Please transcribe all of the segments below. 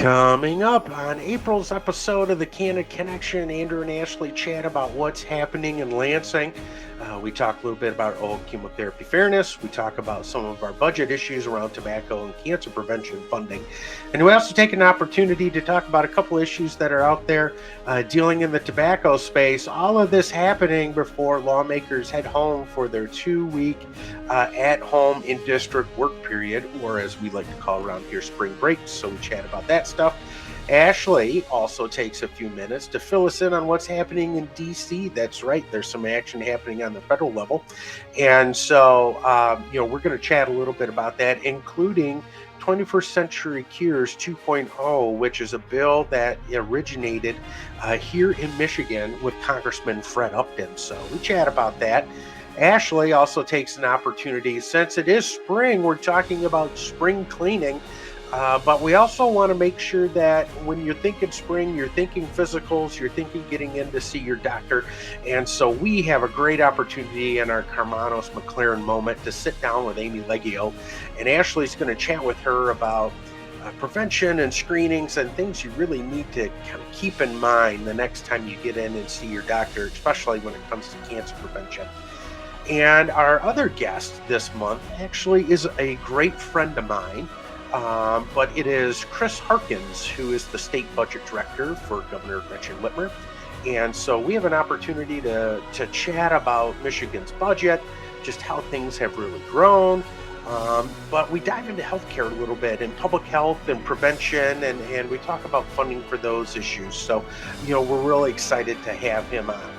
Coming up on April's episode of the Candid Connection, Andrew and Ashley chat about what's happening in Lansing. We talk a little bit about chemotherapy fairness. We talk about some of our budget issues around tobacco and cancer prevention funding. And we also take an opportunity to talk about a couple issues that are out there dealing in the tobacco space. All of this happening before lawmakers head home for their 2-week at-home in-district work period, or as we like to call around here, spring break. So we chat about that stuff. Ashley also takes a few minutes to fill us in on what's happening in D.C. That's right. There's some action happening on the federal level. And so, we're going to chat a little bit about that, including 21st Century Cures 2.0, which is a bill that originated here in Michigan with Congressman Fred Upton. So we chat about that. Ashley also takes an opportunity, since it is spring, we're talking about spring cleaning. But we also want to make sure that when you're thinking spring, you're thinking physicals, you're thinking getting in to see your doctor. And so we have a great opportunity in our Karmanos McLaren Moment to sit down with Amy Legghio. And Ashley's going to chat with her about prevention and screenings and things you really need to kind of keep in mind the next time you get in and see your doctor, especially when it comes to cancer prevention. And our other guest this month actually is a great friend of mine. But it is Chris Harkins, who is the state budget director for Governor Gretchen Whitmer. And so we have an opportunity to chat about Michigan's budget, just how things have really grown. But we dive into healthcare a little bit, and public health and prevention, and we talk about funding for those issues. So, we're really excited to have him on.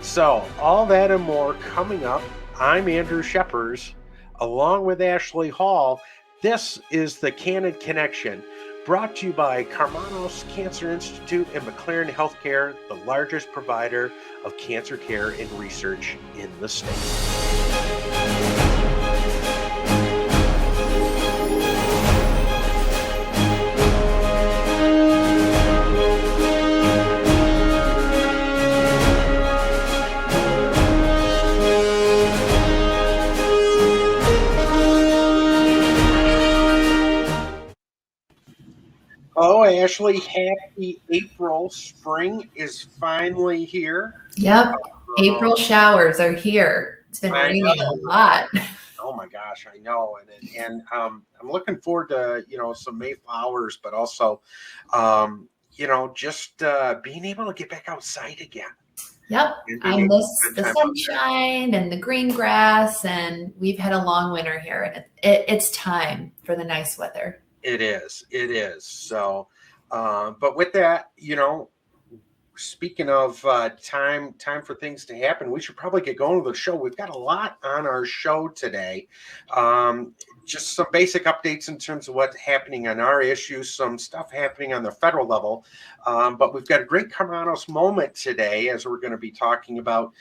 So all that and more coming up. I'm Andrew Scheppers, along with Ashley Hall. This is the Candid Connection, brought to you by Karmanos Cancer Institute and McLaren Healthcare, the largest provider of cancer care and research in the state. Oh, Ashley, happy April. Spring is finally here. Yep. April showers are here. It's been raining a lot. Oh my gosh, I know. And I'm looking forward to, some May flowers, but also, just being able to get back outside again. Yep. I miss the sunshine and the green grass, and we've had a long winter here, and it's time for the nice weather. It is. So, but with that, speaking of time for things to happen, we should probably get going with the show. We've got a lot on our show today. Just some basic updates in terms of what's happening on our issues, some stuff happening on the federal level. But we've got a great Karmanos moment today, as we're going to be talking about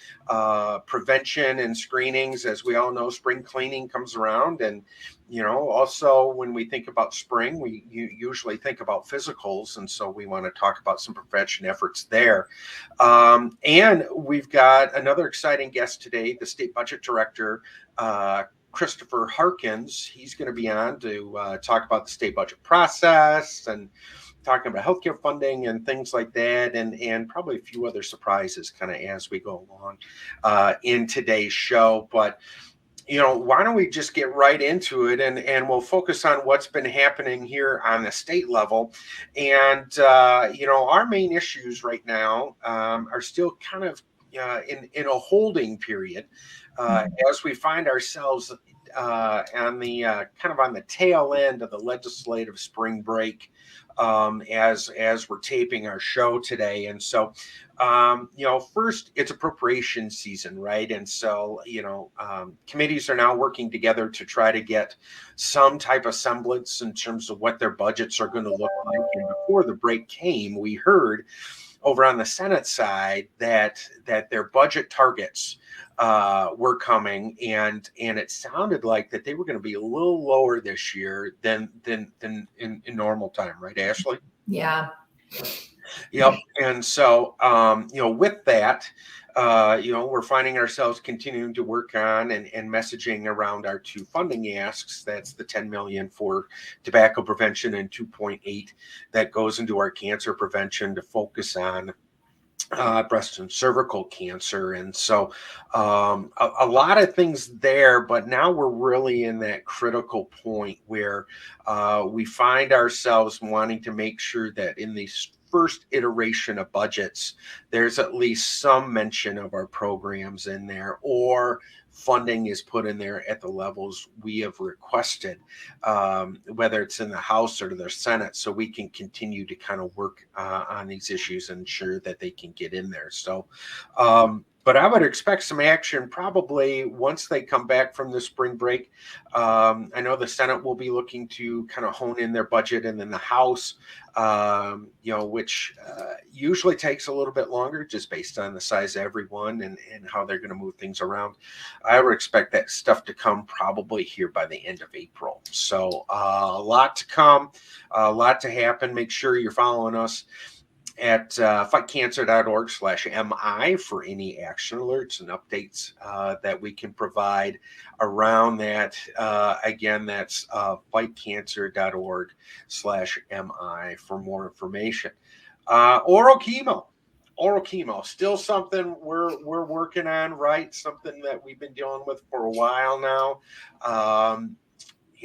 prevention and screenings. As we all know, spring cleaning comes around, and also when we think about spring, we usually think about physicals, and so we want to talk about some prevention efforts there. And we've got another exciting guest today, the state budget director, Christopher Harkins. He's going to be on to talk about the state budget process and talking about healthcare funding and things like that, and probably a few other surprises kind of as we go along in today's show. But why don't we just get right into it, and we'll focus on what's been happening here on the state level. And, our main issues right now are still kind of in a holding period as we find ourselves on the kind of on the tail end of the legislative spring break as we're taping our show today. And so, first, it's appropriation season, right? And so, committees are now working together to try to get some type of semblance in terms of what their budgets are going to look like. And before the break came, we heard over on the Senate side that their budget targets were coming, and it sounded like that they were going to be a little lower this year than in normal time, right, Ashley? Yeah. Yep. And so, with that, we're finding ourselves continuing to work on and messaging around our two funding asks. That's the 10 million for tobacco prevention and 2.8 that goes into our cancer prevention to focus on breast and cervical cancer. And so a lot of things there, but now we're really in that critical point where we find ourselves wanting to make sure that in these first iteration of budgets, there's at least some mention of our programs in there, or funding is put in there at the levels we have requested, whether it's in the House or the Senate, so we can continue to kind of work on these issues and ensure that they can get in there. So, but I would expect some action probably once they come back from the spring break. I know the Senate will be looking to kind of hone in their budget, and then the House, which usually takes a little bit longer just based on the size of everyone and how they're going to move things around. I would expect that stuff to come probably here by the end of April. So a lot to come, a lot to happen. Make sure you're following us at fightcancer.org/MI for any action alerts and updates that we can provide around that. Again, that's fightcancer.org/MI for more information. Oral chemo, still something we're working on, right? Something that we've been dealing with for a while now.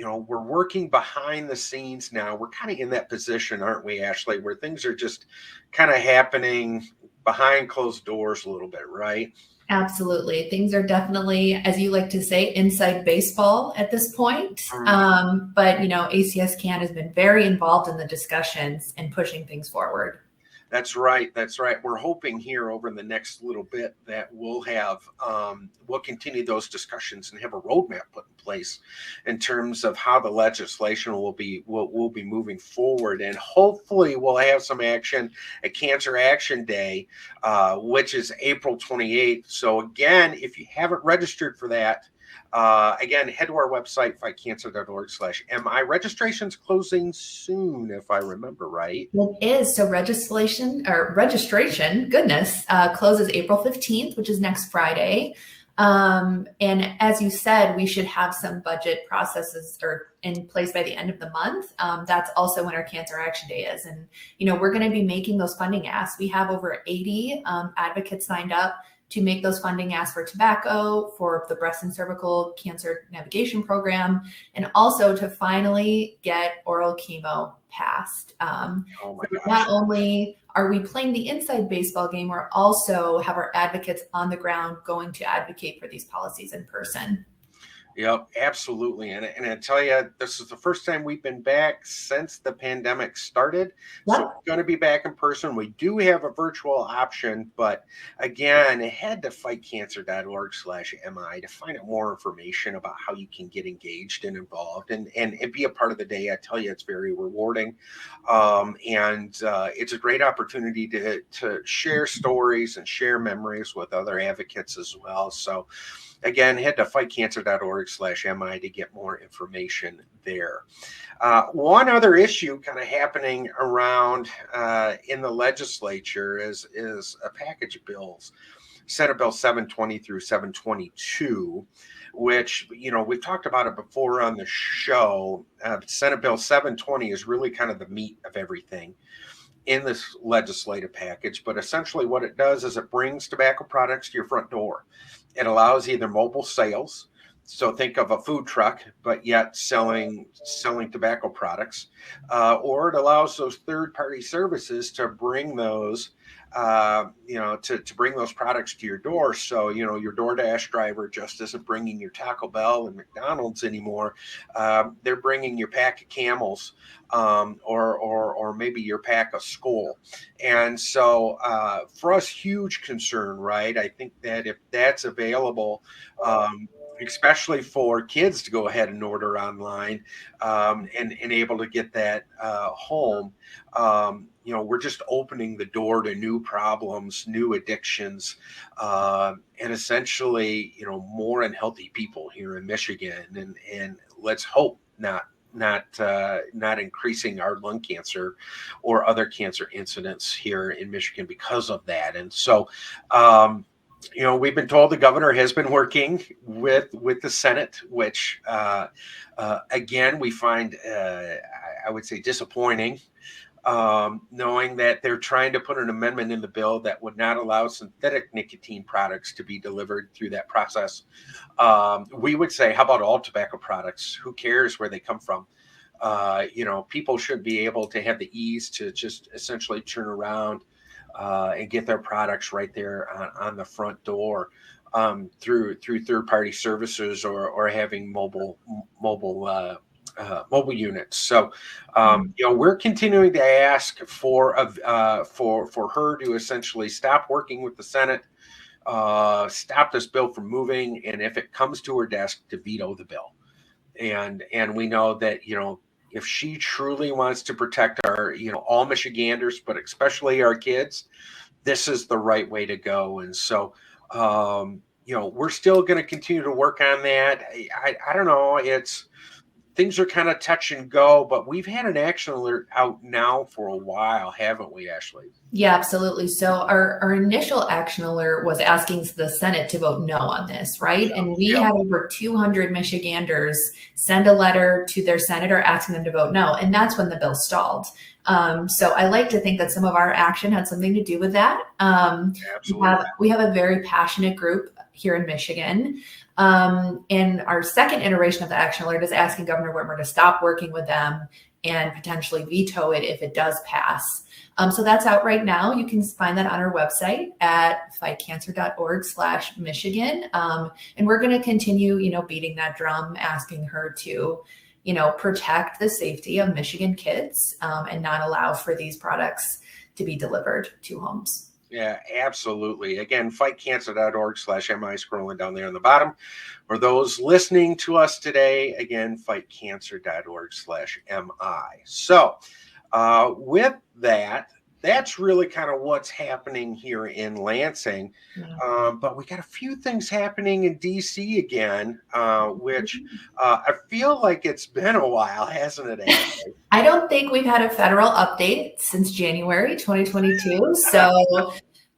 We're working behind the scenes now. We're kind of in that position, aren't we, Ashley, where things are just kind of happening behind closed doors a little bit, right? Absolutely. Things are definitely, as you like to say, inside baseball at this point. But, ACS CAN has been very involved in the discussions and pushing things forward. That's right. We're hoping here over the next little bit that we'll continue those discussions and have a roadmap put in place in terms of how the legislation will be moving forward. And hopefully we'll have some action at Cancer Action Day, which is April 28th. So again, if you haven't registered for that, again, head to our website, fightcancer.org/MI. Registration's closing soon, if I remember right. It is. So registration, closes April 15th, which is next Friday. And as you said, we should have some budget processes in place by the end of the month. That's also when our Cancer Action Day is. And, we're going to be making those funding asks. We have over 80 advocates signed up to make those funding asks for tobacco, for the breast and cervical cancer navigation program, and also to finally get oral chemo passed. Not only are we playing the inside baseball game, we're also have our advocates on the ground going to advocate for these policies in person. Yep, absolutely. And I tell you, this is the first time we've been back since the pandemic started. Yep. So we're going to be back in person. We do have a virtual option, but again, head to fightcancer.org/MI to find out more information about how you can get engaged and involved and be a part of the day. I tell you, it's very rewarding. And it's a great opportunity to share stories and share memories with other advocates as well. So again, head to fightcancer.org/MI to get more information there. One other issue kind of happening around in the legislature is a package of bills, Senate Bill 720 through 722, which, we've talked about it before on the show. Senate Bill 720 is really kind of the meat of everything in this legislative package, but essentially what it does is it brings tobacco products to your front door. It allows either mobile sales, so think of a food truck, but yet selling tobacco products, or it allows those third-party services to bring those, to bring those products to your door. So, your DoorDash driver just isn't bringing your Taco Bell and McDonald's anymore. They're bringing your pack of Camels, or maybe your pack of Skoal. And so for us, huge concern, right? I think that if that's available, especially for kids to go ahead and order online and able to get that home, we're just opening the door to new problems, new addictions, and essentially, more unhealthy people here in Michigan. And let's hope not not increasing our lung cancer or other cancer incidents here in Michigan because of that. And so, we've been told the governor has been working with the Senate, which again we find I would say disappointing. Knowing that they're trying to put an amendment in the bill that would not allow synthetic nicotine products to be delivered through that process. We would say, how about all tobacco products? Who cares where they come from? People should be able to have the ease to just essentially turn around and get their products right there on the front door through third-party services or having mobile units. So, we're continuing to ask for her to essentially stop working with the Senate, stop this bill from moving, and if it comes to her desk, to veto the bill. And we know that if she truly wants to protect our all Michiganders, but especially our kids, this is the right way to go. And so, we're still going to continue to work on that. I don't know. Things are kind of touch and go, but we've had an action alert out now for a while, haven't we, Ashley? Yeah, absolutely. So our initial action alert was asking the Senate to vote no on this, right? And we had over 200 Michiganders send a letter to their senator asking them to vote no. And that's when the bill stalled. So I like to think that some of our action had something to do with that. Absolutely. We have a very passionate group here in Michigan. And our second iteration of the action alert is asking Governor Whitmer to stop working with them and potentially veto it if it does pass. So that's out right now. You can find that on our website at fightcancer.org/Michigan. And we're going to continue, beating that drum, asking her to, protect the safety of Michigan kids and not allow for these products to be delivered to homes. Yeah, absolutely. Again, fightcancer.org/MI, scrolling down there on the bottom. For those listening to us today, again, fightcancer.org/MI. So with that, that's really kind of what's happening here in Lansing. But we got a few things happening in DC again, which I feel like it's been a while, hasn't it, Ashley? I don't think we've had a federal update since January 2022. So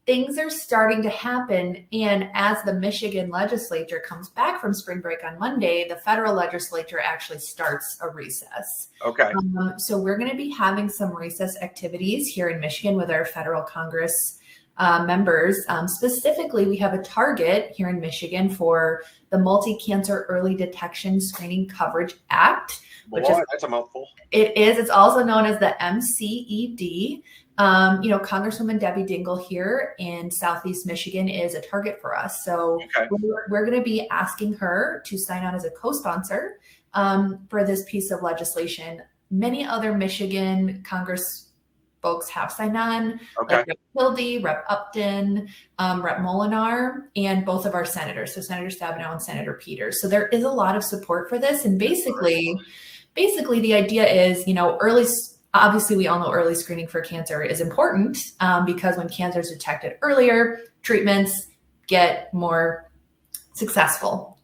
things are starting to happen. And as the Michigan legislature comes back from spring break on Monday, the federal legislature actually starts a recess. Okay. So we're going to be having some recess activities here in Michigan with our federal Congress members. Specifically, we have a target here in Michigan for the Multi-Cancer Early Detection Screening Coverage Act. That's a mouthful. It is. It's also known as the MCED. Congresswoman Debbie Dingell here in Southeast Michigan is a target for us. So we're going to be asking her to sign on as a co-sponsor for this piece of legislation. Many other Michigan Congress folks have signed on, like Rep. Hildy, Rep. Upton, Rep. Molinar, and both of our senators, so Senator Stabenow and Senator Peters. So there is a lot of support for this. And basically the idea is, obviously we all know early screening for cancer is important because when cancer is detected earlier, treatments get more successful.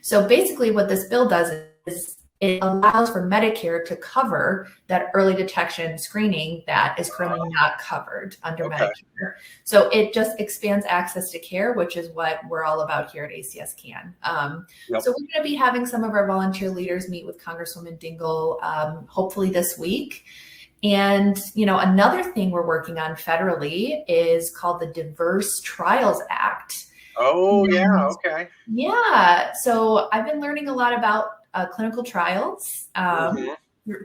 So basically what this bill does is it allows for Medicare to cover that early detection screening that is currently not covered under Medicare. So it just expands access to care, which is what we're all about here at ACS CAN. So we're going to be having some of our volunteer leaders meet with Congresswoman Dingell hopefully this week. And, another thing we're working on federally is called the Diverse Trials Act. Oh, yeah. Okay. Yeah. So I've been learning a lot about clinical trials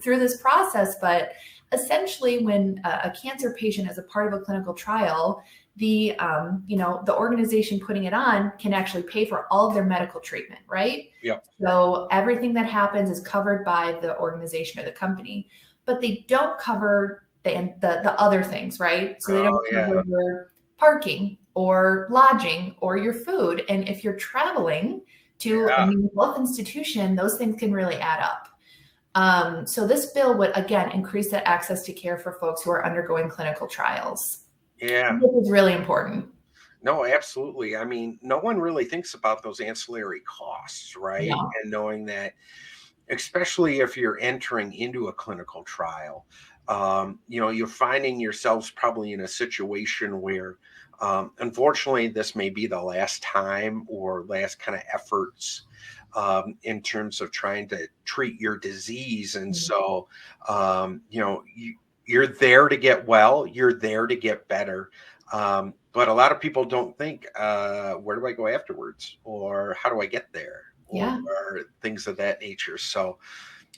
through this process, but essentially when a cancer patient is a part of a clinical trial, the organization putting it on can actually pay for all of their medical treatment, right? Yep. So everything that happens is covered by the organization or the company, but they don't cover the other things, right? So they don't cover your parking or lodging or your food. And if you're traveling to a mental health institution, those things can really add up. So this bill would, again, increase that access to care for folks who are undergoing clinical trials. Yeah. This is really important. No, absolutely. I mean, no one really thinks about those ancillary costs, right? No. And knowing that, especially if you're entering into a clinical trial. You're finding yourselves probably in a situation where, unfortunately, this may be the last time or last kind of efforts in terms of trying to treat your disease. And so, you're there to get well, you're there to get better. But a lot of people don't think, where do I go afterwards? Or how do I get there? Or Yeah. things of that nature. So,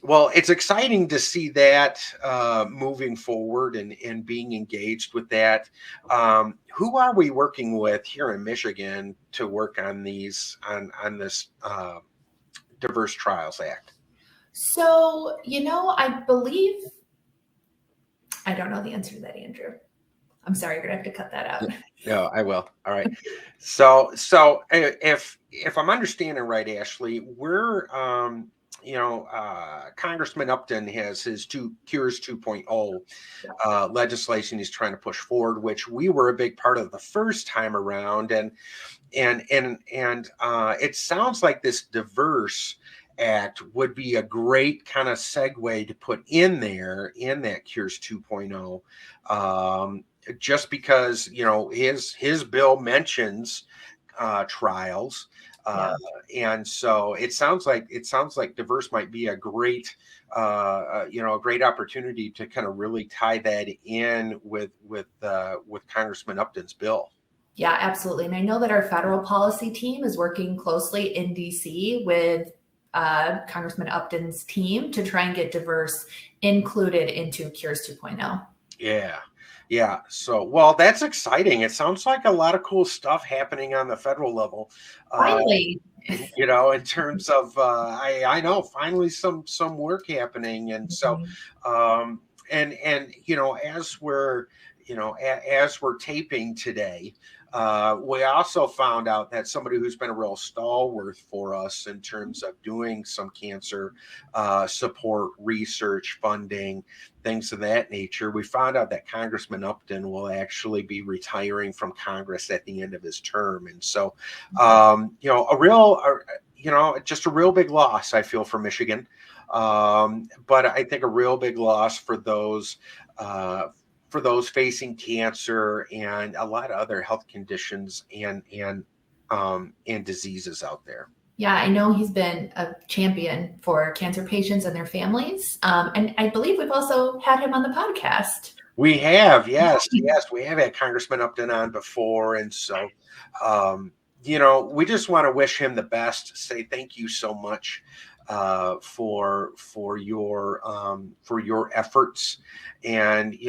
well, it's exciting to see that moving forward and being engaged with that. Who are we working with here in Michigan to work on on this Diverse Trials Act? So, I believe, I don't know the answer to that, Andrew. I'm sorry, you're gonna have to cut that out. No, I will. All right. So if I'm understanding right, Ashley, we're Congressman Upton has his Cures 2.0 legislation he's trying to push forward, which we were a big part of the first time around, and it sounds like this Diverse Act would be a great kind of segue to put in there in that Cures 2.0. Just because his bill mentions trials, and so it sounds like Diverse might be a great a great opportunity to kind of really tie that in with Congressman Upton's bill. Yeah, absolutely. And I know that our federal policy team is working closely in DC with Congressman Upton's team to try and get Diverse included into Cures 2.0. Yeah. So, well, that's exciting. It sounds like a lot of cool stuff happening on the federal level. Finally. In terms of, I know finally some work happening. And so, and as we're taping today, we also found out that somebody who's been a real stalwart for us in terms of doing some cancer support, research, funding, things of that nature. We found out that Congressman Upton will actually be retiring from Congress at the end of his term. And so, just a real big loss, I feel, for Michigan. But I think a real big loss for those facing cancer and a lot of other health conditions and diseases out there. Yeah, I know he's been a champion for cancer patients and their families. And I believe we've also had him on the podcast. We have, yes, we have had Congressman Upton on before. And so, we just want to wish him the best, say thank you so much for your efforts. And, we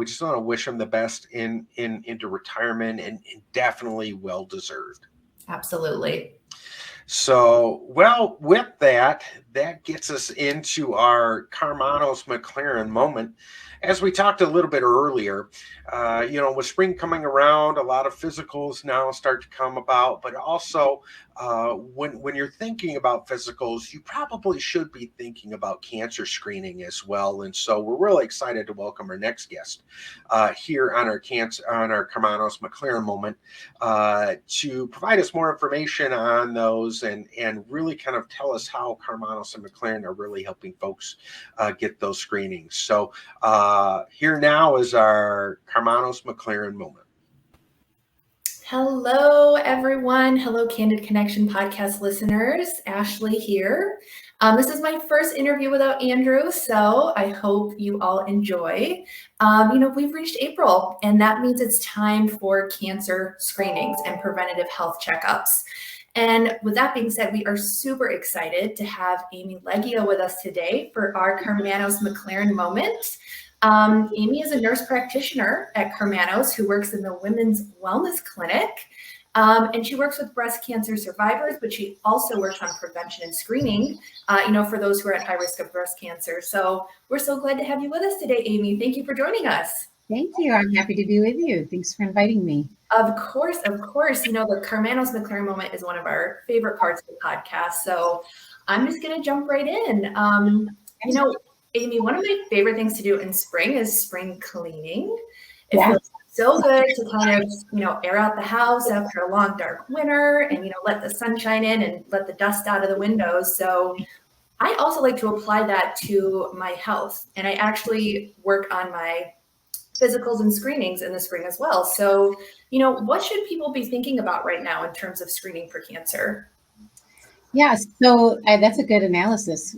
just want to wish him the best into retirement, and definitely well deserved. Absolutely. So, well, with that gets us into our Karmanos McLaren moment. As we talked a little bit earlier, with spring coming around, a lot of physicals now start to come about, but also when you're thinking about physicals, you probably should be thinking about cancer screening as well. And so we're really excited to welcome our next guest here on our Karmanos McLaren moment to provide us more information on those and really kind of tell us how Karmanos and McLaren are really helping folks get those screenings. So here now is our Karmanos McLaren moment. Hello, everyone. Hello, Candid Connection podcast listeners. Ashley here. This is my first interview without Andrew, so I hope you all enjoy. We've reached April, and that means it's time for cancer screenings and preventative health checkups. And with that being said, we are super excited to have Amy Legghio with us today for our Karmanos McLaren moment. Amy is a nurse practitioner at Karmanos who works in the Women's Wellness Clinic. And she works with breast cancer survivors, but she also works on prevention and screening, for those who are at high risk of breast cancer. So we're so glad to have you with us today, Amy. Thank you for joining us. Thank you. I'm happy to be with you. Thanks for inviting me. Of course. The Karmanos McLaren moment is one of our favorite parts of the podcast. So I'm just going to jump right in. Amy, one of my favorite things to do in spring is spring cleaning. It feels so good to kind of, air out the house after a long, dark winter and, let the sunshine in and let the dust out of the windows. So I also like to apply that to my health. And I actually work on my physicals and screenings in the spring as well. So, what should people be thinking about right now in terms of screening for cancer? Yeah, so that's a good analysis,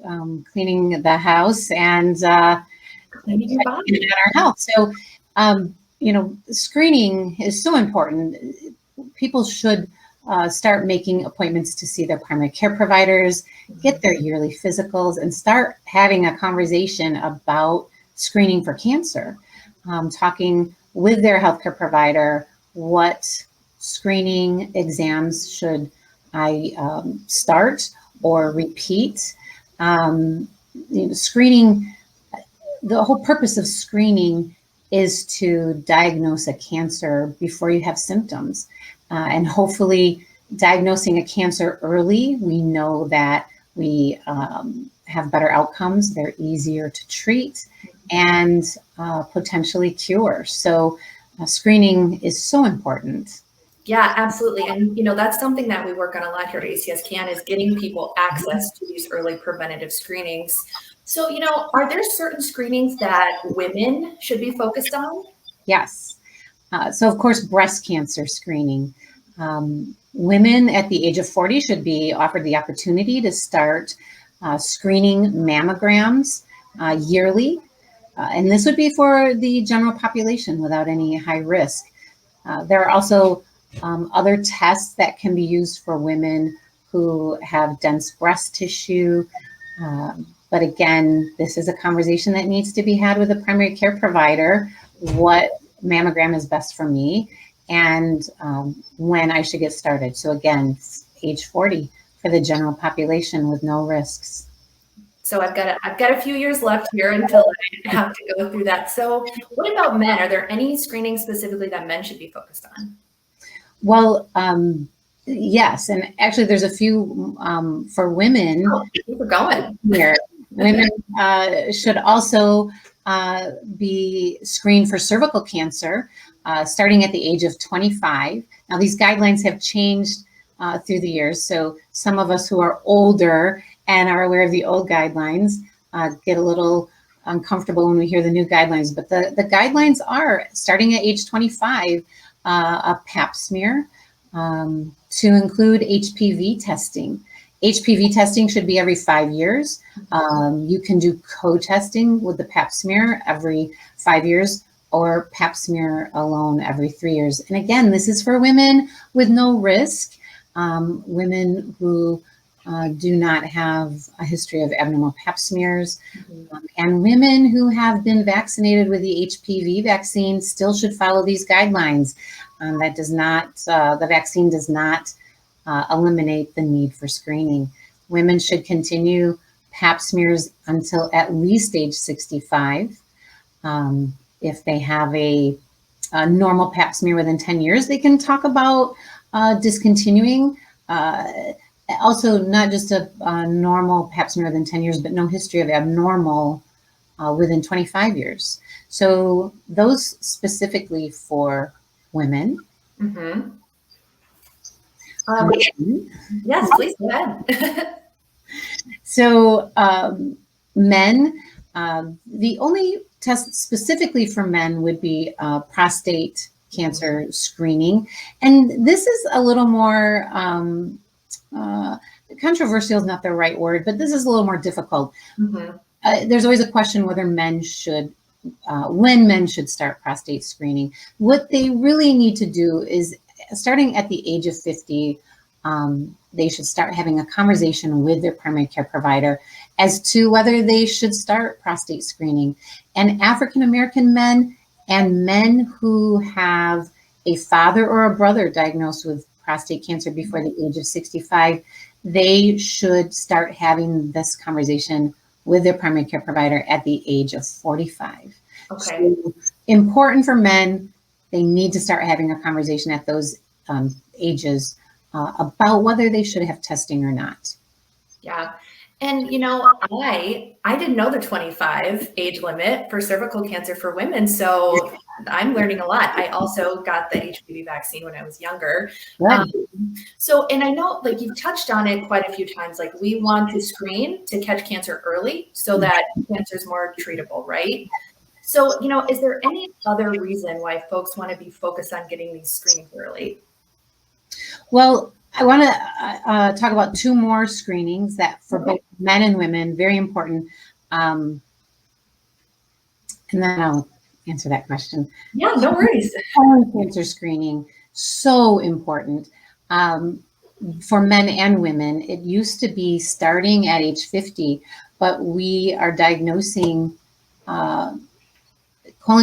cleaning the house and Cleaning your body. checking in on our health. So, screening is so important. People should start making appointments to see their primary care providers, get their yearly physicals, and start having a conversation about screening for cancer. Talking with their healthcare provider, what screening exams should I start or repeat. Screening, the whole purpose of screening is to diagnose a cancer before you have symptoms. And hopefully diagnosing a cancer early, we know that we have better outcomes, they're easier to treat, and potentially cure. So screening is so important. Yeah, absolutely. And, that's something that we work on a lot here at ACS Can is getting people access to these early preventative screenings. So, are there certain screenings that women should be focused on? Yes. So of course, breast cancer screening. Women at the age of 40 should be offered the opportunity to start screening mammograms yearly. And this would be for the general population without any high risk. There are also other tests that can be used for women who have dense breast tissue. But again, this is a conversation that needs to be had with a primary care provider. What mammogram is best for me and when I should get started. So again, age 40 for the general population with no risks. So I've got a few years left here until I have to go through that. So what about men? Are there any screenings specifically that men should be focused on? Well, yes, and actually there's a few for women. Oh, keep it going. Here, women should also be screened for cervical cancer starting at the age of 25. Now these guidelines have changed through the years, so some of us who are older and are aware of the old guidelines get a little uncomfortable when we hear the new guidelines, but the guidelines are starting at age 25, a pap smear to include HPV testing. HPV testing should be every 5 years. You can do co-testing with the pap smear every 5 years or pap smear alone every 3 years. And again, this is for women with no risk, women who do not have a history of abnormal pap smears, and women who have been vaccinated with the HPV vaccine still should follow these guidelines. That does not, the vaccine does not eliminate the need for screening. Women should continue pap smears until at least age 65. If they have a normal pap smear within 10 years, they can talk about discontinuing. Also, not just a normal pap smear within 10 years, but no history of abnormal within 25 years. So those specifically for women. Mm-hmm. Yes, please go ahead. So men, the only test specifically for men would be prostate cancer screening. And this is a little more, controversial is not the right word, but this is a little more difficult. Mm-hmm. There's always a question whether men should, when men should start prostate screening. What they really need to do is, starting at the age of 50, they should start having a conversation with their primary care provider as to whether they should start prostate screening. And African-American men and men who have a father or a brother diagnosed with prostate cancer before the age of 65, they should start having this conversation with their primary care provider at the age of 45. Okay. So, important for men, they need to start having a conversation at those ages about whether they should have testing or not. Yeah. And I didn't know the 25 age limit for cervical cancer for women, so I'm learning a lot. I also got the HPV vaccine when I was younger. And I know, like, you've touched on it quite a few times, like, we want to screen to catch cancer early so that cancer is more treatable, right? So, is there any other reason why folks want to be focused on getting these screenings early? Well, I want to talk about two more screenings that for both men and women, very important. And then I'll answer that question. Yeah, no worries. Colon cancer screening, so important for men and women. It used to be starting at age 50, but we are diagnosing colon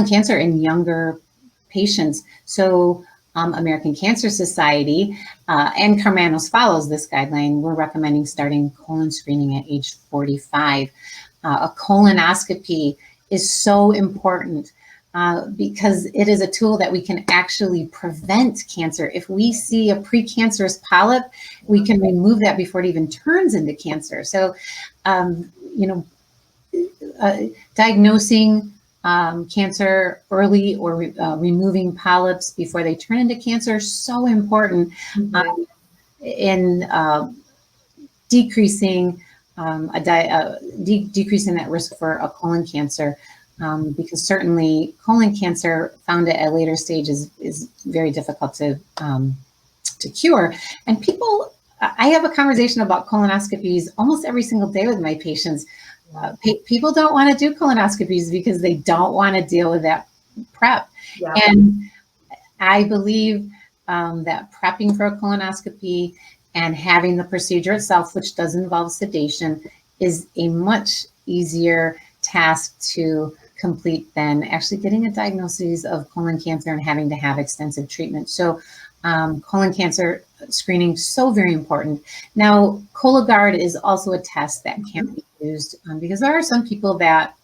cancer in younger patients. So American Cancer Society and Karmanos follows this guideline. We're recommending starting colon screening at age 45. A colonoscopy is so important because it is a tool that we can actually prevent cancer. If we see a precancerous polyp, we can remove that before it even turns into cancer. So, diagnosing cancer early or removing polyps before they turn into cancer is so important in decreasing decreasing that risk for a colon cancer, because certainly colon cancer found at a later stage is very difficult to cure. And I have a conversation about colonoscopies almost every single day with my patients. People don't want to do colonoscopies because they don't want to deal with that prep. Yeah. And I believe that prepping for a colonoscopy and having the procedure itself, which does involve sedation, is a much easier task to complete than actually getting a diagnosis of colon cancer and having to have extensive treatment. So colon cancer screening, so very important. Now, Cologuard is also a test that can be used because there are some people that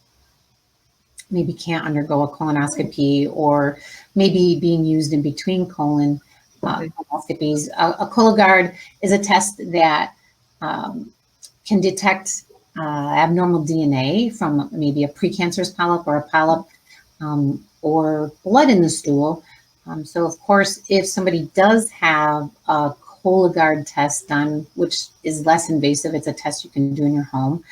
maybe can't undergo a colonoscopy or maybe being used in between colonoscopies. A Cologuard is a test that can detect abnormal DNA from maybe a precancerous polyp or a polyp or blood in the stool. So of course, if somebody does have a Cologuard test done, which is less invasive, it's a test you can do in your home.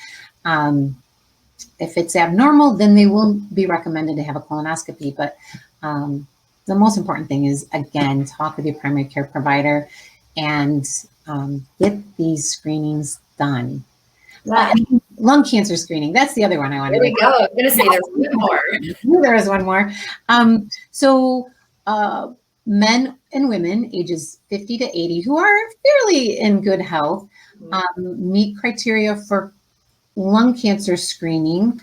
If it's abnormal, then they will be recommended to have a colonoscopy. But the most important thing is, again, talk with your primary care provider and get these screenings done. Lung cancer screening, that's the other one I wanted to There we go. I'm going to say there's one more. There is one more. So men and women ages 50 to 80 who are fairly in good health meet criteria for lung cancer screening.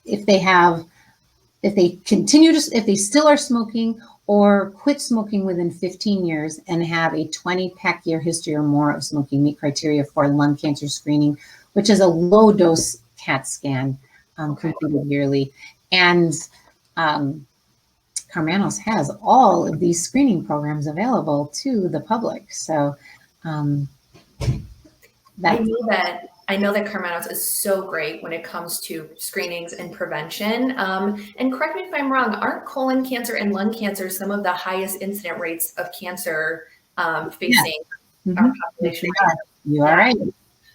If they still are smoking or quit smoking within 15 years and have a 20 pack year history or more of smoking, meet criteria for lung cancer screening, which is a low dose CAT scan completed yearly. And Karmanos has all of these screening programs available to the public. So I know that Karmanos is so great when it comes to screenings and prevention. And correct me if I'm wrong, aren't colon cancer and lung cancer some of the highest incident rates of cancer facing our population? You are right.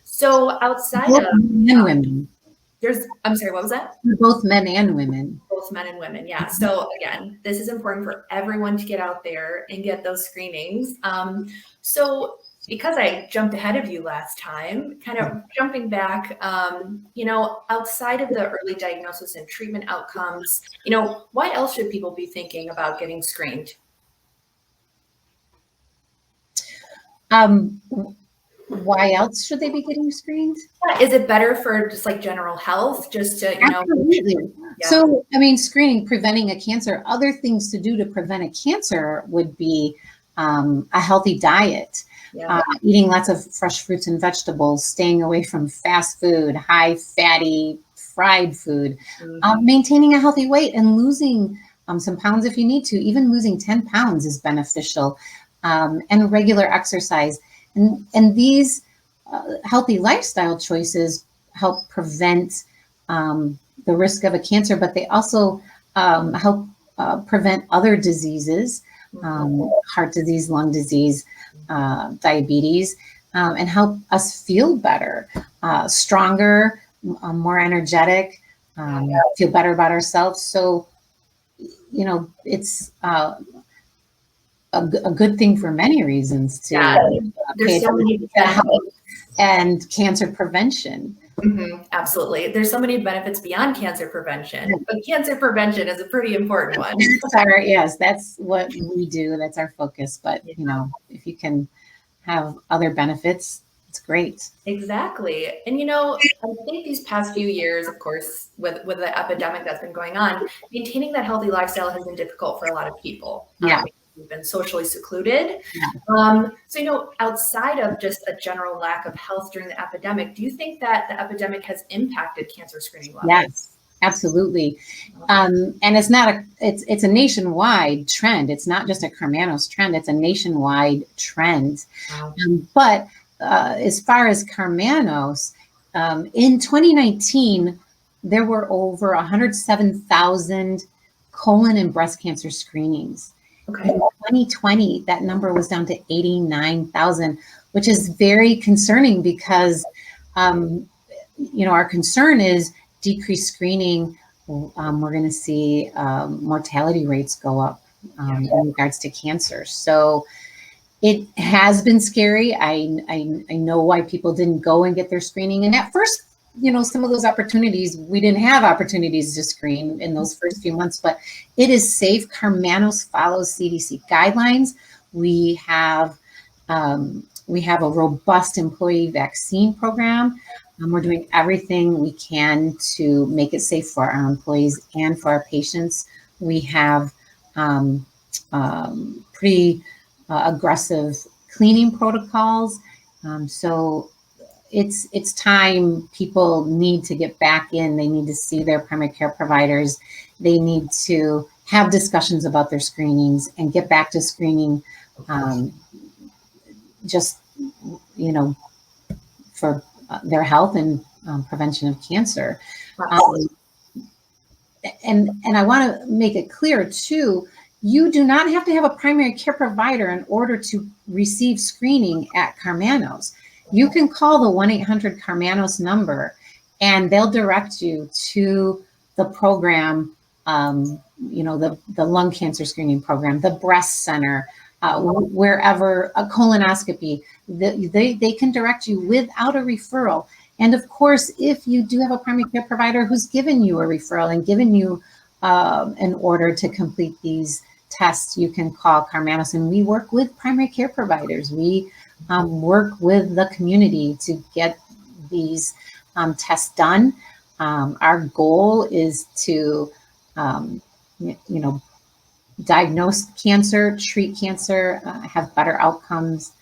So outside both of men and women. I'm sorry, what was that? Both men and women. Both men and women, yeah. So again, this is important for everyone to get out there and get those screenings. So because I jumped ahead of you last time, kind of jumping back, outside of the early diagnosis and treatment outcomes, why else should people be thinking about getting screened? Why else should they be getting screened? Is it better for just like general health? Just to, Absolutely. Yeah. So, screening, preventing a cancer, other things to do to prevent a cancer would be a healthy diet. Yeah. Eating lots of fresh fruits and vegetables, staying away from fast food, high fatty fried food, maintaining a healthy weight and losing some pounds if you need to. Even losing 10 pounds is beneficial. and regular exercise. And these healthy lifestyle choices help prevent the risk of a cancer, but they also help prevent other diseases, heart disease, lung disease, diabetes, and help us feel better, stronger, more energetic, feel better about ourselves. So, it's a good thing for many reasons to there's so many health and cancer prevention. Absolutely. There's so many benefits beyond cancer prevention, but cancer prevention is a pretty important one. Yes, that's what we do. That's our focus. But, if you can have other benefits, it's great. Exactly. And, I think these past few years, of course, with the epidemic that's been going on, maintaining that healthy lifestyle has been difficult for a lot of people. Yeah. We've been socially secluded. So, outside of just a general lack of health during the epidemic, do you think that the epidemic has impacted cancer screening levels? Yes, absolutely. And it's a nationwide trend. It's not just a Karmanos trend. It's a nationwide trend. Wow. But as far as Karmanos, in 2019, there were over 107,000 colon and breast cancer screenings. Okay. In 2020, that number was down to 89,000, which is very concerning because, our concern is decreased screening. We're going to see mortality rates go up in regards to cancer. So it has been scary. I know why people didn't go and get their screening. And at first, some of those opportunities, we didn't have opportunities to screen in those first few months, but it is safe. Karmanos follows CDC guidelines. We have a robust employee vaccine program. We're doing everything we can to make it safe for our employees and for our patients. We have pretty aggressive cleaning protocols. So it's time. People need to get back in. They need to see their primary care providers. They need to have discussions about their screenings and get back to screening for their health and prevention of cancer. And I want to make it clear too, you do not have to have a primary care provider in order to receive screening at Karmanos. You can call the 1-800-Karmanos number and they'll direct you to the program, the lung cancer screening program, the breast center, wherever, a colonoscopy. They can direct you without a referral. And of course, if you do have a primary care provider who's given you a referral and given you an order to complete these tests, you can call Karmanos. And we work with primary care providers. We work with the community to get these tests done. Our goal is to, diagnose cancer, treat cancer, have better outcomes.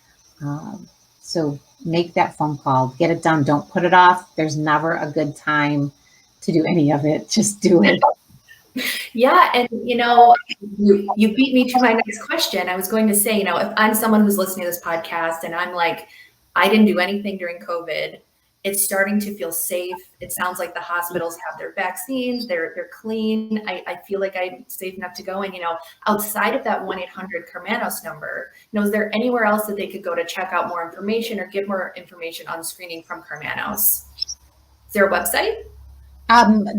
So make that phone call, get it done. Don't put it off. There's never a good time to do any of it. Just do it. Yeah. And, you beat me to my next question. I was going to say, if I'm someone who's listening to this podcast and I'm like, I didn't do anything during COVID, it's starting to feel safe. It sounds like the hospitals have their vaccines, they're clean. I feel like I'm safe enough to go. And, outside of that 1-800-Karmanos number, is there anywhere else that they could go to check out more information or get more information on screening from Karmanos? Is there a website?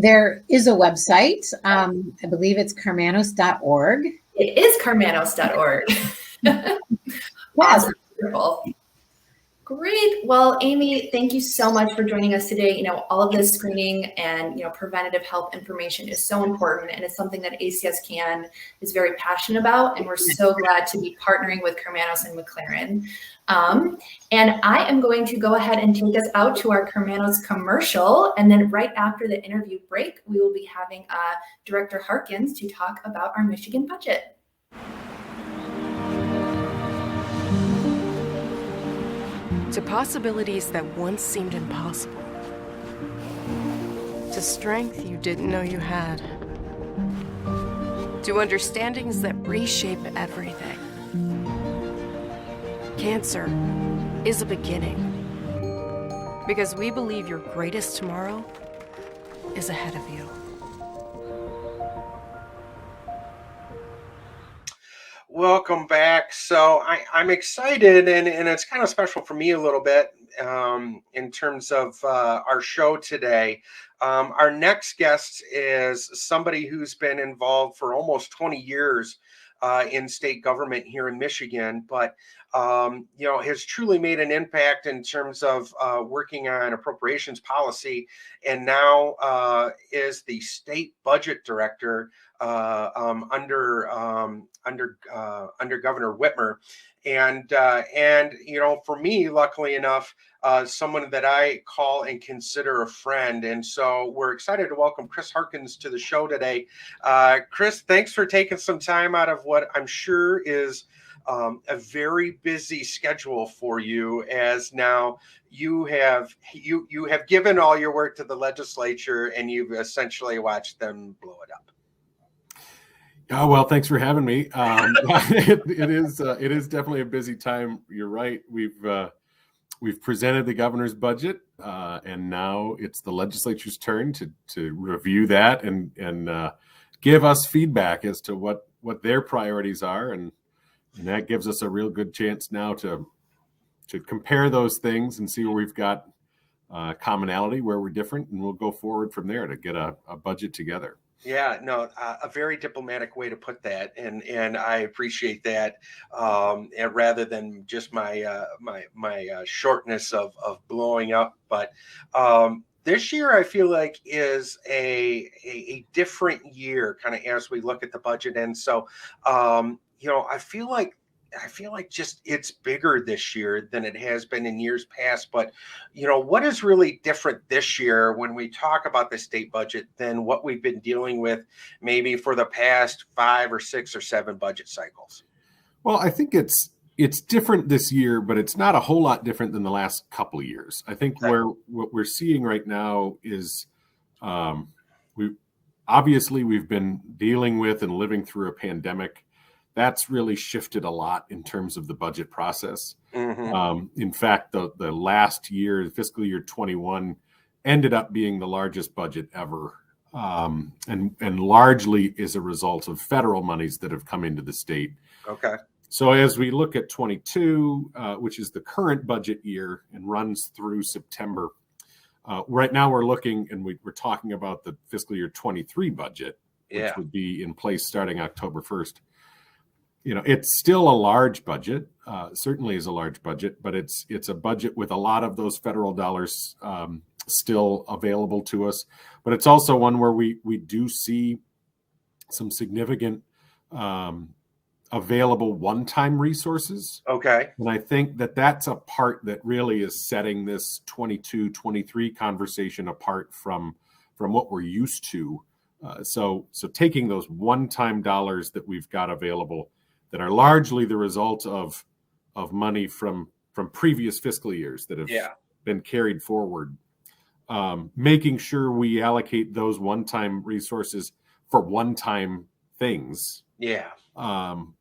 There is a website. I believe it's karmanos.org. It is karmanos.org. Awesome. Wonderful. Great. Well, Amy, thank you so much for joining us today. All of this screening and, preventative health information is so important, and it's something that ACS CAN is very passionate about. And we're so glad to be partnering with Karmanos and McLaren. And I am going to go ahead and take us out to our Karmanos commercial. And then right after the interview break, we will be having Director Harkins to talk about our Michigan budget. To possibilities that once seemed impossible. To strength you didn't know you had. To understandings that reshape everything. Cancer is a beginning. Because we believe your greatest tomorrow is ahead of you. Welcome back. So I'm excited, and it's kind of special for me a little bit in terms of our show today. Our next guest is somebody who's been involved for almost 20 years in state government here in Michigan, but has truly made an impact in terms of working on appropriations policy, and now is the state budget director under Governor Whitmer, and for me, luckily enough, someone that I call and consider a friend, and so we're excited to welcome Chris Harkins to the show today. Chris, thanks for taking some time out of what I'm sure is a very busy schedule for you, as now you have given all your work to the legislature and you've essentially watched them blow it up. Oh, well, thanks for having me. It is definitely a busy time. You're right. We've presented the governor's budget, and now it's the legislature's turn to review that and give us feedback as to what their priorities are, and that gives us a real good chance now to compare those things and see where we've got commonality, where we're different, and we'll go forward from there to get a budget together. Yeah, no, a very diplomatic way to put that, and I appreciate that. And rather than just my shortness of blowing up, but this year I feel like is a different year, kind of as we look at the budget, and so I feel like just it's bigger this year than it has been in years past. But, what is really different this year when we talk about the state budget than what we've been dealing with maybe for the past 5 or 6 or 7 budget cycles? Well, I think it's different this year, but it's not a whole lot different than the last couple of years. I think what we're seeing right now is we've been dealing with and living through a pandemic. That's really shifted a lot in terms of the budget process. Mm-hmm. In fact, the last year, fiscal year 21, ended up being the largest budget ever, and largely is a result of federal monies that have come into the state. Okay. So as we look at 22, which is the current budget year and runs through September, right now we're looking and we're talking about the fiscal year 23 budget, which would be in place starting October 1st. It's still a large budget, certainly is a large budget, but it's a budget with a lot of those federal dollars still available to us. But it's also one where we do see some significant available one-time resources. Okay. And I think that's a part that really is setting this 22-23 conversation apart from what we're used to. So taking those one-time dollars that we've got available that are largely the result of money from previous fiscal years that have been carried forward, making sure we allocate those one-time resources for one-time things. Yeah. And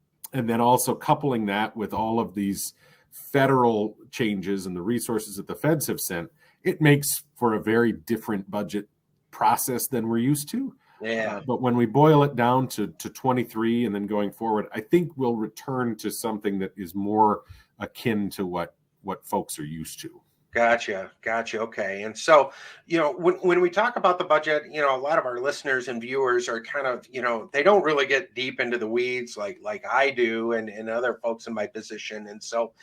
then also coupling that with all of these federal changes and the resources that the feds have sent, it makes for a very different budget process than we're used to. Yeah. But when we boil it down to 23 and then going forward, I think we'll return to something that is more akin to what folks are used to. Gotcha. Okay. And so, when we talk about the budget, a lot of our listeners and viewers are kind of, they don't really get deep into the weeds like I do and other folks in my position. And so,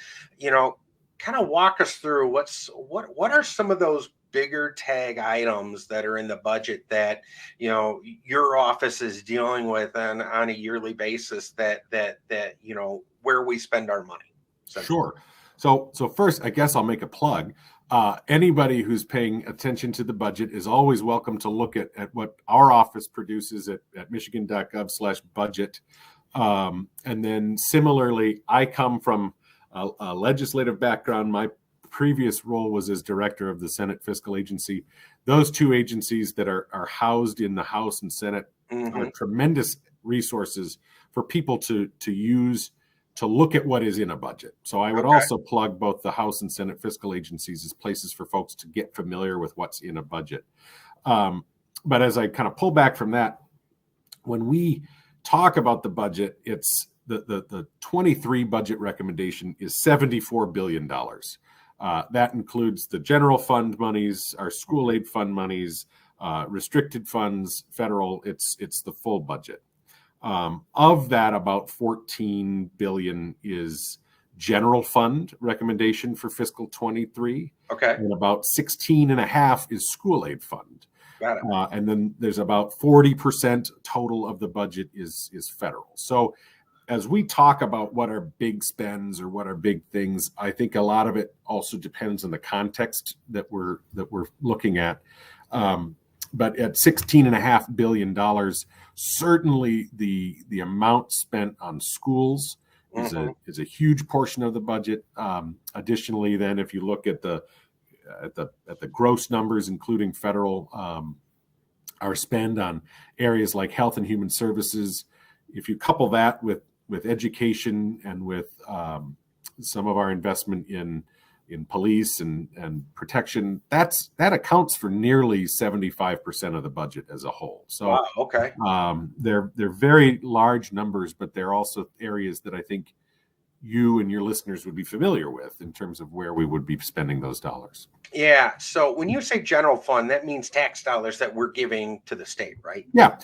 kind of walk us through what are some of those bigger tag items that are in the budget that your office is dealing with on a yearly basis that where we spend our money. Sure. So first, I guess I'll make a plug. Anybody who's paying attention to the budget is always welcome to look at what our office produces at michigan.gov/budget. And then similarly, I come from a legislative background. My previous role was as director of the Senate Fiscal Agency. Those two agencies that are housed in the House and Senate are tremendous resources for people to use look at what is in a budget. So I would also plug both the House and Senate fiscal agencies as places for folks to get familiar with what's in a budget. But as I kind of pull back from that, when we talk about the budget, it's the 23 budget recommendation is $74 billion. That includes the general fund monies, our school aid fund monies, restricted funds, federal. It's the full budget. Of that, about 14 billion is general fund recommendation for fiscal 23. Okay. And about 16.5 is school aid fund. Got it. And then there's about 40% total of the budget is federal. So as we talk about what are big spends or what are big things, I think a lot of it also depends on the context that we're looking at. But at $16.5 billion, certainly the amount spent on schools is a huge portion of the budget. Additionally, then if you look at the gross numbers, including federal, our spend on areas like health and human services, if you couple that with education and with some of our investment in police and protection, that accounts for nearly 75% of the budget as a whole. So wow, okay. They're very large numbers, but they're also areas that I think you and your listeners would be familiar with in terms of where we would be spending those dollars. Yeah. So when you say general fund, that means tax dollars that we're giving to the state, right? Yeah.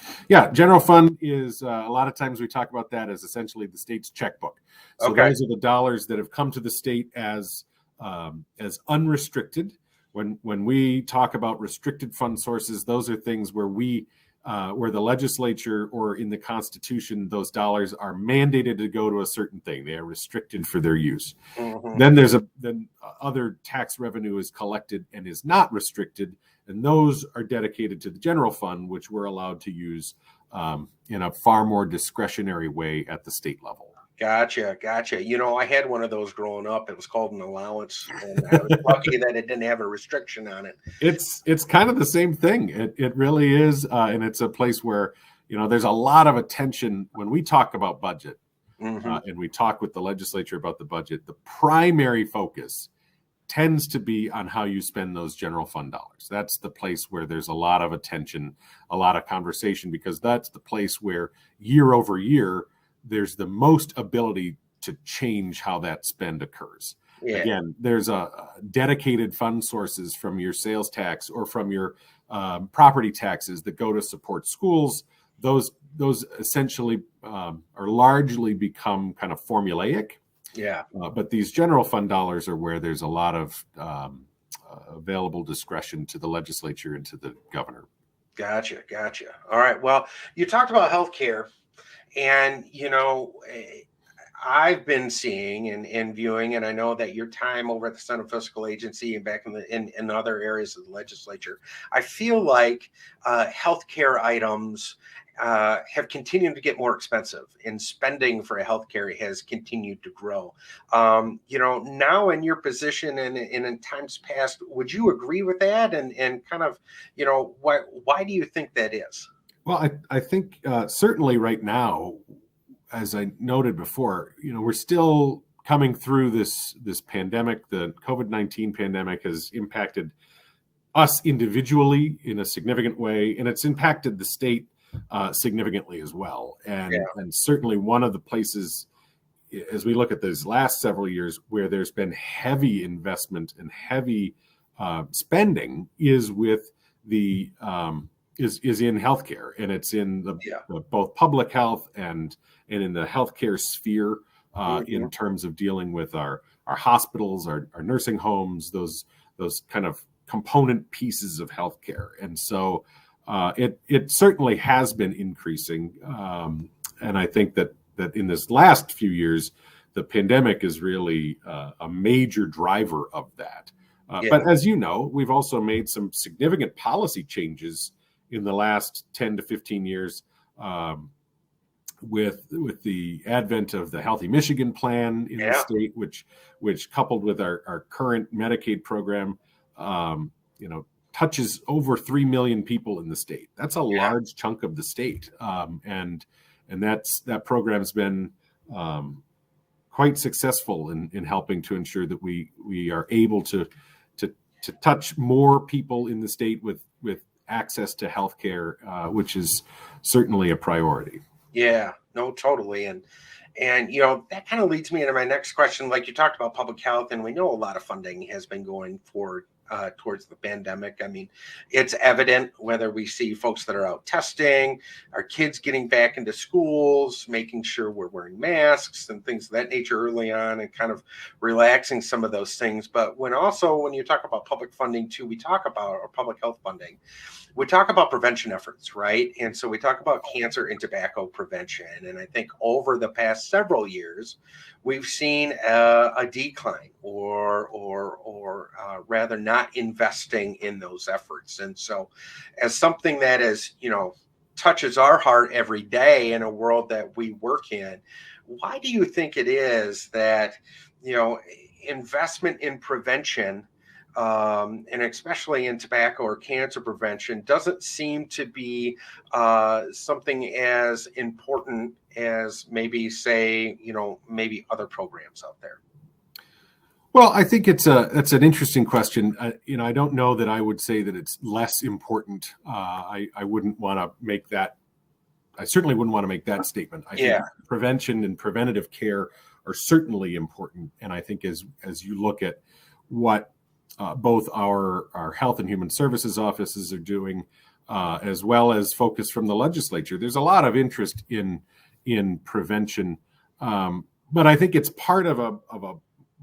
General fund is a lot of times we talk about that as essentially the state's checkbook. So those are the dollars that have come to the state as unrestricted. When we talk about restricted fund sources, those are things where where the legislature or in the Constitution, those dollars are mandated to go to a certain thing. They are restricted for their use. Mm-hmm. Then other tax revenue is collected and is not restricted, and those are dedicated to the general fund, which we're allowed to use in a far more discretionary way at the state level. Gotcha. I had one of those growing up. It was called an allowance, and I was lucky that it didn't have a restriction on it. It's kind of the same thing. It really is, and it's a place where there's a lot of attention when we talk about budget, and we talk with the legislature about the budget. The primary focus tends to be on how you spend those general fund dollars. That's the place where there's a lot of attention, a lot of conversation, because that's the place where year over year there's the most ability to change how that spend occurs. Yeah. Again, there's a dedicated fund sources from your sales tax or from your property taxes that go to support schools. Those essentially are largely become kind of formulaic. Yeah. But these general fund dollars are where there's a lot of available discretion to the legislature and to the governor. Gotcha. All right. Well, you talked about healthcare. And, I've been seeing and viewing, and I know that your time over at the Senate Fiscal Agency and back in other areas of the legislature, I feel like healthcare items have continued to get more expensive, and spending for healthcare has continued to grow. Now in your position and in times past, would you agree with that? And kind of, why do you think that is? Well, I think certainly right now, as I noted before, we're still coming through this pandemic. The COVID-19 pandemic has impacted us individually in a significant way, and it's impacted the state significantly as well. And certainly one of the places, as we look at those last several years, where there's been heavy investment and heavy spending is with the is in healthcare, and it's in the both public health and in the healthcare sphere in terms of dealing with our hospitals, our nursing homes, those kind of component pieces of healthcare. And so it certainly has been increasing, and I think that in this last few years, the pandemic is really a major driver of that. But as you know, we've also made some significant policy changes in the last 10 to 15 years with the advent of the Healthy Michigan plan in the state, which coupled with our current Medicaid program, touches over 3 million people in the state. That's a large chunk of the state. And that program's been quite successful in helping to ensure that we are able to touch more people in the state with access to healthcare, which is certainly a priority. Yeah, no, totally. And that kind of leads me into my next question. Like you talked about public health, and we know a lot of funding has been going forward towards the pandemic. I mean, it's evident whether we see folks that are out testing, our kids getting back into schools, making sure we're wearing masks and things of that nature early on, and kind of relaxing some of those things. But when you talk about public funding too, we talk about our public health funding. We talk about prevention efforts, right? And so we talk about cancer and tobacco prevention. And I think over the past several years, we've seen a decline or rather not investing in those efforts. And so as something that is, touches our heart every day in a world that we work in, why do you think it is that, investment in prevention, and especially in tobacco or cancer prevention, doesn't seem to be something as important as maybe maybe other programs out there? Well, I think that's an interesting question. I don't know that I would say that it's less important. I wouldn't want to make that. I certainly wouldn't want to make that statement. I think prevention and preventative care are certainly important, and I think as you look at what both our Health and Human Services offices are doing, as well as focus from the legislature, there's a lot of interest in prevention, but I think it's part of a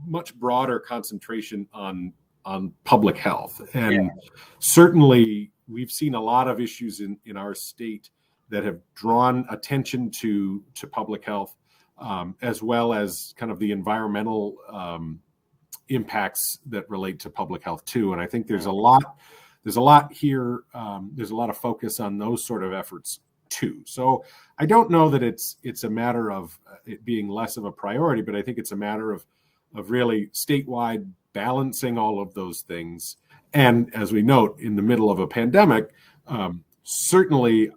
much broader concentration on public health. And certainly we've seen a lot of issues in our state that have drawn attention to public health, as well as kind of the environmental impacts that relate to public health too. And I think there's a lot here. There's a lot of focus on those sort of efforts too. So I don't know that it's a matter of it being less of a priority, but I think it's a matter of really statewide balancing all of those things. And as we note, in the middle of a pandemic, certainly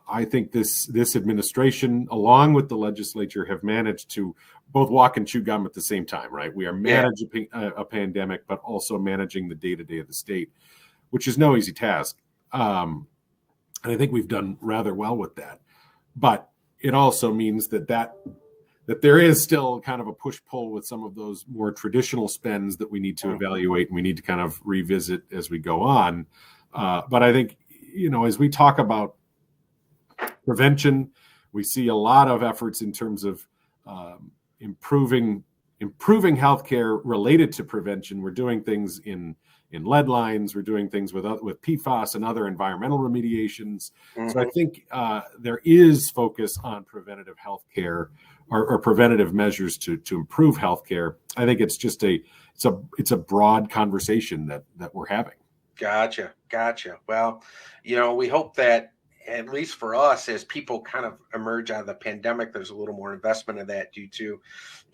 I think this administration, along with the legislature, have managed to both walk and chew gum at the same time, right? We are managing a pandemic, but also managing the day-to-day of the state, which is no easy task. And I think we've done rather well with that. But it also means that there is still kind of a push-pull with some of those more traditional spends that we need to evaluate and we need to kind of revisit as we go on. But I think, as we talk about prevention, we see a lot of efforts in terms of improving healthcare related to prevention. We're doing things in lead lines. We're doing things with PFAS and other environmental remediations. Mm-hmm. So I think there is focus on preventative healthcare or preventative measures to improve healthcare. I think it's just it's a broad conversation that we're having. Gotcha. Well, we hope that, at least for us, as people kind of emerge out of the pandemic, there's a little more investment in that due to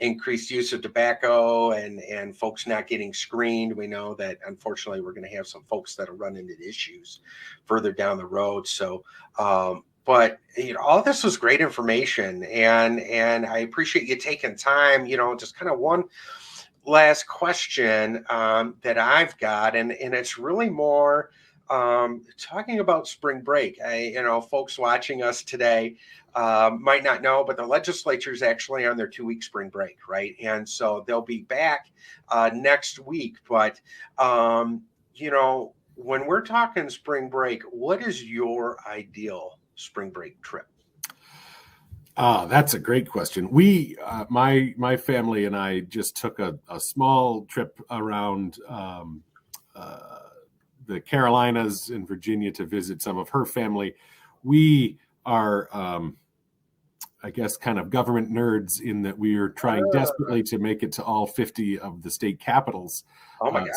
increased use of tobacco and folks not getting screened. We know that, unfortunately, we're going to have some folks that will run into issues further down the road. So, but all this was great information, and I appreciate you taking time. Just kind of one last question that I've got, and it's really more talking about spring break. Folks watching us today might not know, but the legislature is actually on their 2-week spring break, right? And so they'll be back next week. But when we're talking spring break, what is your ideal spring break trip? That's a great question. We, my family and I just took a small trip around the Carolinas and Virginia to visit some of her family. We are, I guess, kind of government nerds in that we are trying desperately to make it to all 50 of the state capitals. Oh my gosh!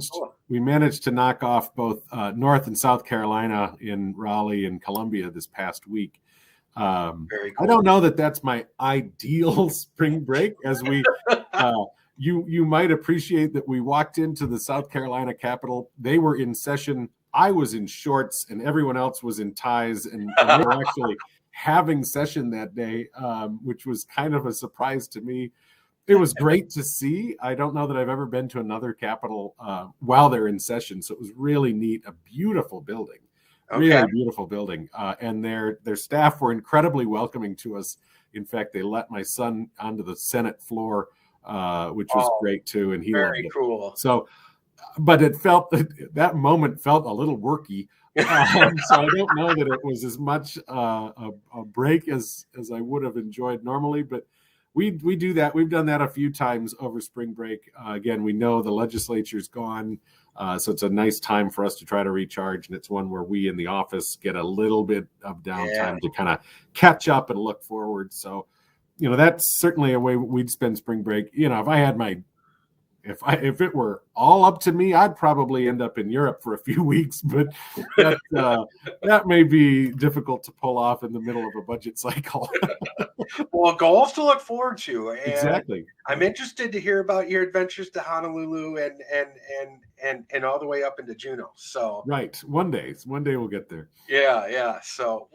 So we managed to knock off both North and South Carolina in Raleigh and Columbia this past week. Very cool. I don't know that that's my ideal spring break, as we you might appreciate that we walked into the South Carolina Capitol. They were in session. I was in shorts and everyone else was in ties, and they were actually having session that day, which was kind of a surprise to me. It was great to see. I don't know that I've ever been to another Capitol while they're in session, so it was really neat. A beautiful building, really beautiful building, and their staff were incredibly welcoming to us. In fact, they let my son onto the Senate floor, which was great too, and he loved Very it. cool. So, but it felt that moment felt a little worky. So I don't know that it was as much a break as I would have enjoyed normally, but we do that. We've done that a few times over spring break. Again, we know the legislature's gone, so it's a nice time for us to try to recharge, and it's one where we in the office get a little bit of downtime to kind of catch up and look forward. So, that's certainly a way we'd spend spring break. If I had if it were all up to me, I'd probably end up in Europe for a few weeks, but that may be difficult to pull off in the middle of a budget cycle. Well, goals to look forward to. And exactly. I'm interested to hear about your adventures to Honolulu and all the way up into Juneau. So right, one day we'll get there. Yeah. So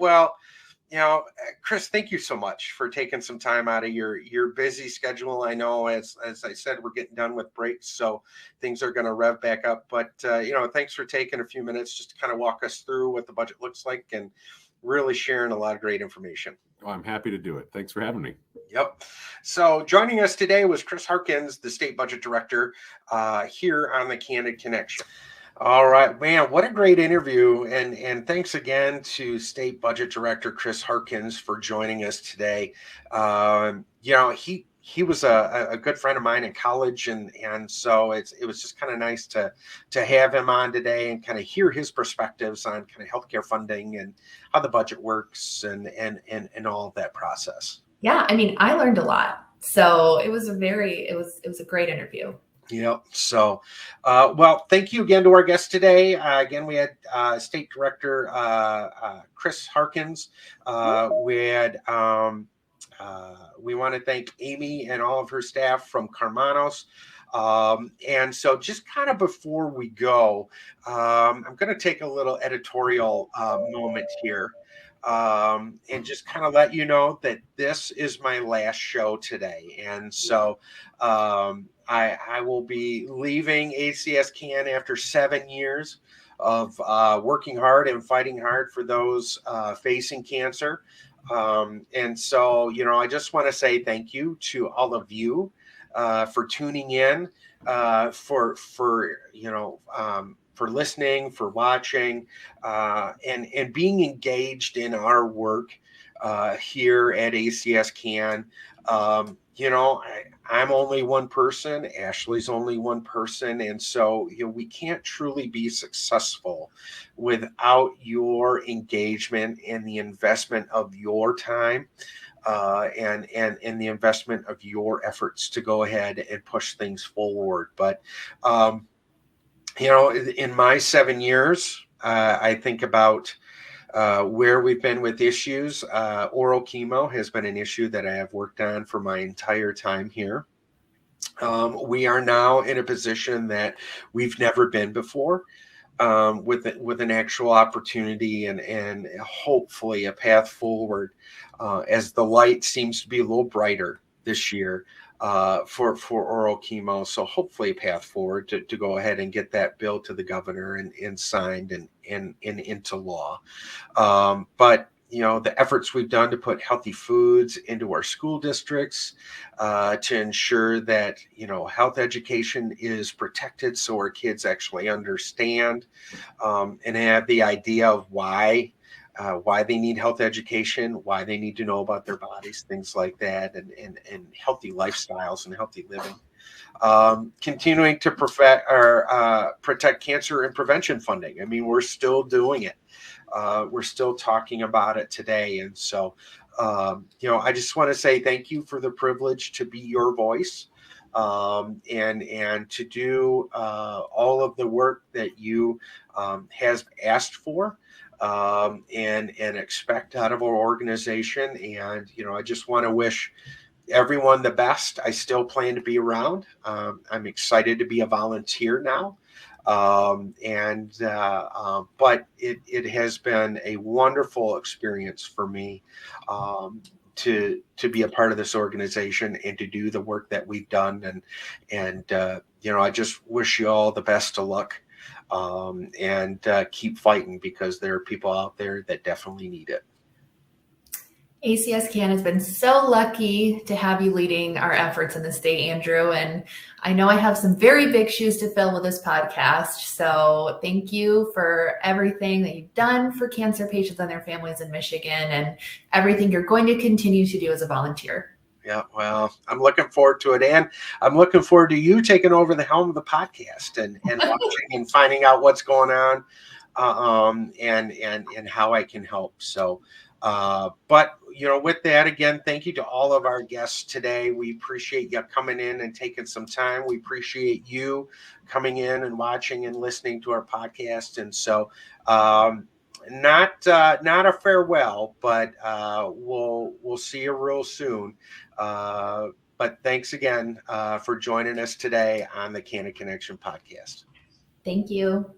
Chris, thank you so much for taking some time out of your busy schedule. I know, as I said, we're getting done with breaks, so things are going to rev back up. But thanks for taking a few minutes just to kind of walk us through what the budget looks like and really sharing a lot of great information. Oh, I'm happy to do it. Thanks for having me. Yep. So joining us today was Chris Harkins, the state budget director here on the Candid Connection. All right, man, what a great interview. And thanks again to State Budget Director Chris Harkins for joining us today. He was a good friend of mine in college, and so it was just kind of nice to have him on today and kind of hear his perspectives on kind of healthcare funding and how the budget works and all of that process. Yeah, I mean, I learned a lot. So it was a great interview. Yep. So, thank you again to our guest today. Again, we had State Director Chris Harkins. We want to thank Amy and all of her staff from Karmanos. And so just kind of before we go, I'm going to take a little editorial moment here. And just kind of let you know that this is my last show today. And so I will be leaving ACS CAN after 7 years of working hard and fighting hard for those facing cancer. And so, I just want to say thank you to all of you for tuning in, for listening, for watching, and being engaged in our work here at ACS CAN. I'm only one person. Ashley's only one person. And so, we can't truly be successful without your engagement and the investment of your time and the investment of your efforts to go ahead and push things forward. But, in my 7 years, I think about where we've been with issues. Oral chemo has been an issue that I have worked on for my entire time here. We are now in a position that we've never been before, with an actual opportunity and hopefully a path forward as the light seems to be a little brighter this year for oral chemo. So hopefully a path forward to go ahead and get that bill to the governor and signed and into law. But the efforts we've done to put healthy foods into our school districts, to ensure that, health education is protected so our kids actually understand and have the idea of why they need health education, why they need to know about their bodies, things like that, and healthy lifestyles and healthy living. Continuing to protect cancer and prevention funding. I mean, we're still doing it. We're still talking about it today. And so, I just want to say thank you for the privilege to be your voice, and to do all of the work that you has asked for and expect out of our organization. And, I just want to wish everyone the best. I still plan to be around. I'm excited to be a volunteer now. But it has been a wonderful experience for me. to be a part of this organization and to do the work that we've done. And I just wish you all the best of luck, and keep fighting, because there are people out there that definitely need it. ACS Can has been so lucky to have you leading our efforts in the state, Andrew. And I know I have some very big shoes to fill with this podcast. So thank you for everything that you've done for cancer patients and their families in Michigan, and everything you're going to continue to do as a volunteer. Yeah, well, I'm looking forward to it. And I'm looking forward to you taking over the helm of the podcast and watching and finding out what's going on, and how I can help. So, but with that, again, thank you to all of our guests today. We appreciate you coming in and taking some time. We appreciate you coming in and watching and listening to our podcast. And so, not a farewell, but we'll see you real soon. But thanks again for joining us today on the Candid Connection podcast. Thank you.